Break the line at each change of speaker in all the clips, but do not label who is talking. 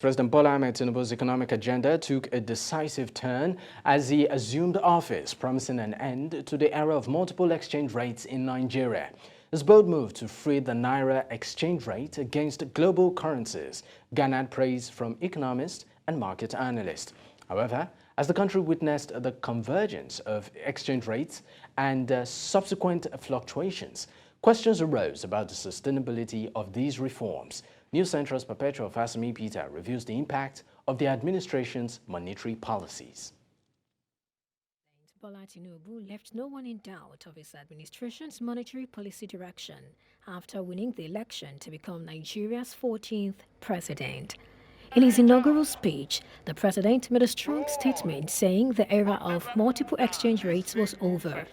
President Bola Ahmed Tinubu's economic agenda took a decisive turn as he assumed office, promising an end to the era of multiple exchange rates in Nigeria. His bold move to free the Naira exchange rate against global currencies garnered praise from economists and market analysts. However, as the country witnessed the convergence of exchange rates and subsequent fluctuations, questions arose about the sustainability of these reforms. News Central's Perpetua Fasanmi-Peter reviews the impact of the administration's monetary policies.
Bola Tinubu left no one in doubt of his administration's monetary policy direction after winning the election to become Nigeria's 14th president. In his inaugural speech, the president made a strong statement saying the era of multiple exchange rates was over.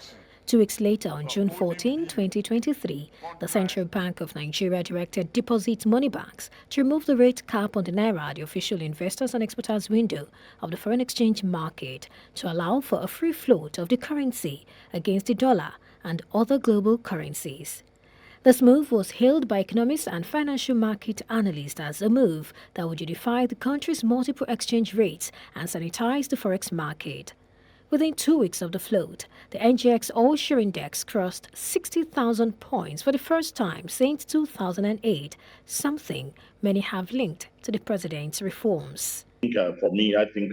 2 weeks later, on June 14, 2023, the Central Bank of Nigeria directed deposit money banks to remove the rate cap on the Naira, the official investors and exporters window of the foreign exchange market, to allow for a free float of the currency against the dollar and other global currencies. This move was hailed by economists and financial market analysts as a move that would unify the country's multiple exchange rates and sanitize the forex market. Within 2 weeks of the float, the NGX All-Share Index crossed 60,000 points for the first time since 2008, something many have linked to the president's reforms.
For me, I think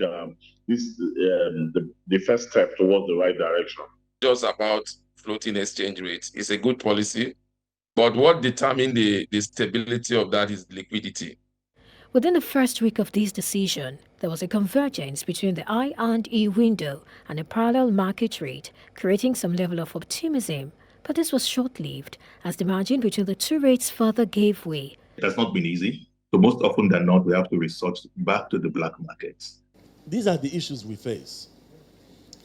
this is the first step towards the right direction.
Just about floating exchange rates is a good policy, but what determines the stability of that is liquidity.
Within the first week of this decision, there was a convergence between the I&E window and the parallel market rate, creating some level of optimism. But this was short-lived, as the margin between the two rates further gave way.
It has not been easy. So most often than not, we have to resort back to the black markets.
These are the issues we face.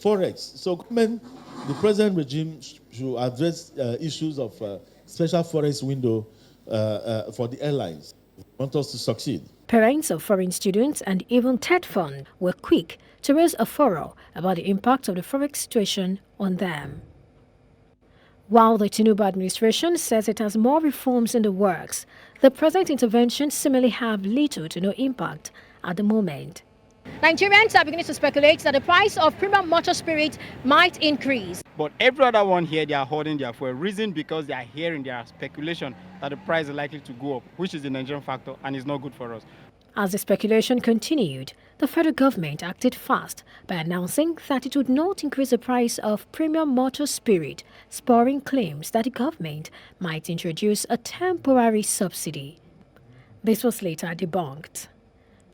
Forex. So the present regime should address issues of special forex window for the airlines. They want us to succeed.
Parents of foreign students and even TED Fund were quick to raise a furor about the impact of the forex situation on them. While the Tinubu administration says it has more reforms in the works, the present interventions seemingly have little to no impact at the moment. Nigerians are beginning to speculate that the price of premium motor spirit might increase.
But every other one here, they are holding their for a reason, because they are hearing their speculation that the price is likely to go up, which is the Nigerian factor and is not good for us.
As the speculation continued, the federal government acted fast by announcing that it would not increase the price of premium motor spirit, spurring claims that the government might introduce a temporary subsidy. This was later debunked.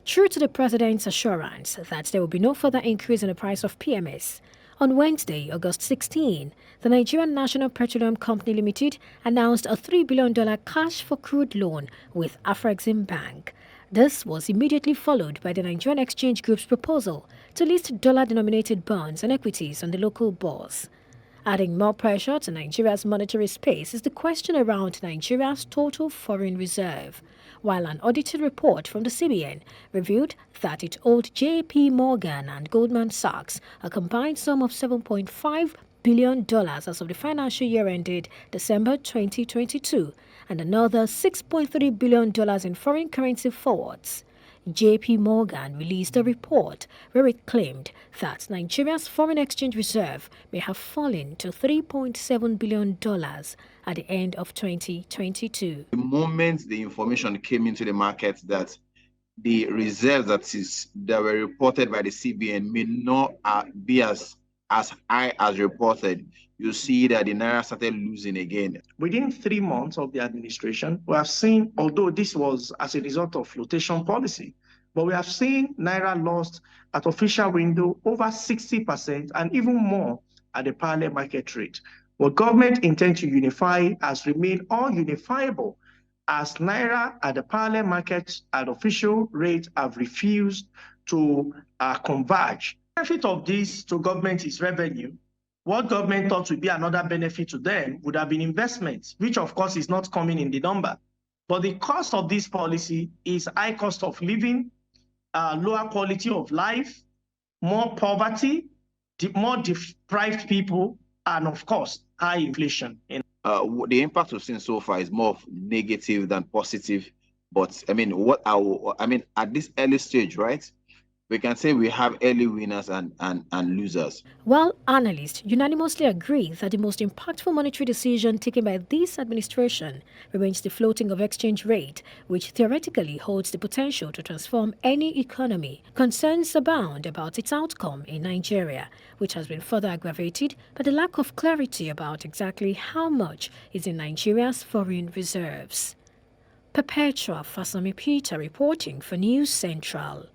True to the president's assurance that there will be no further increase in the price of PMS, on Wednesday, August 16, the Nigerian National Petroleum Company Limited announced a $3 billion cash for crude loan with Afrexim Bank. This was immediately followed by the Nigerian Exchange Group's proposal to list dollar-denominated bonds and equities on the local bourse. Adding more pressure to Nigeria's monetary space is the question around Nigeria's total foreign reserve, while an audited report from the CBN revealed that it owed JP Morgan and Goldman Sachs a combined sum of $7.5 billion as of the financial year ended December 2022, and another $6.3 billion in foreign currency forwards. JP Morgan released a report where it claimed that Nigeria's foreign exchange reserve may have fallen to $3.7 billion at the end of 2022.
The moment the information came into the market that the reserves that were reported by the CBN may not be as high as reported, you see that the Naira started losing again.
Within 3 months of the administration, we have seen, although this was as a result of flotation policy, but we have seen Naira lost at official window over 60% and even more at the parallel market rate. What government intends to unify has remained ununifiable, as Naira at the parallel market at official rate have refused to converge. The benefit of this to government is revenue. What government thought would be another benefit to them would have been investment, which of course is not coming in the number. But the cost of this policy is high cost of living, lower quality of life, more poverty, more deprived people, and of course, high inflation.
The impact we've seen so far is more negative than positive, But I mean, at this early stage, right? We can say we have early winners and losers.
While analysts unanimously agree that the most impactful monetary decision taken by this administration remains the floating of exchange rate, which theoretically holds the potential to transform any economy, concerns abound about its outcome in Nigeria, which has been further aggravated by the lack of clarity about exactly how much is in Nigeria's foreign reserves. Perpetua, Fasanmi-Peter reporting for News Central.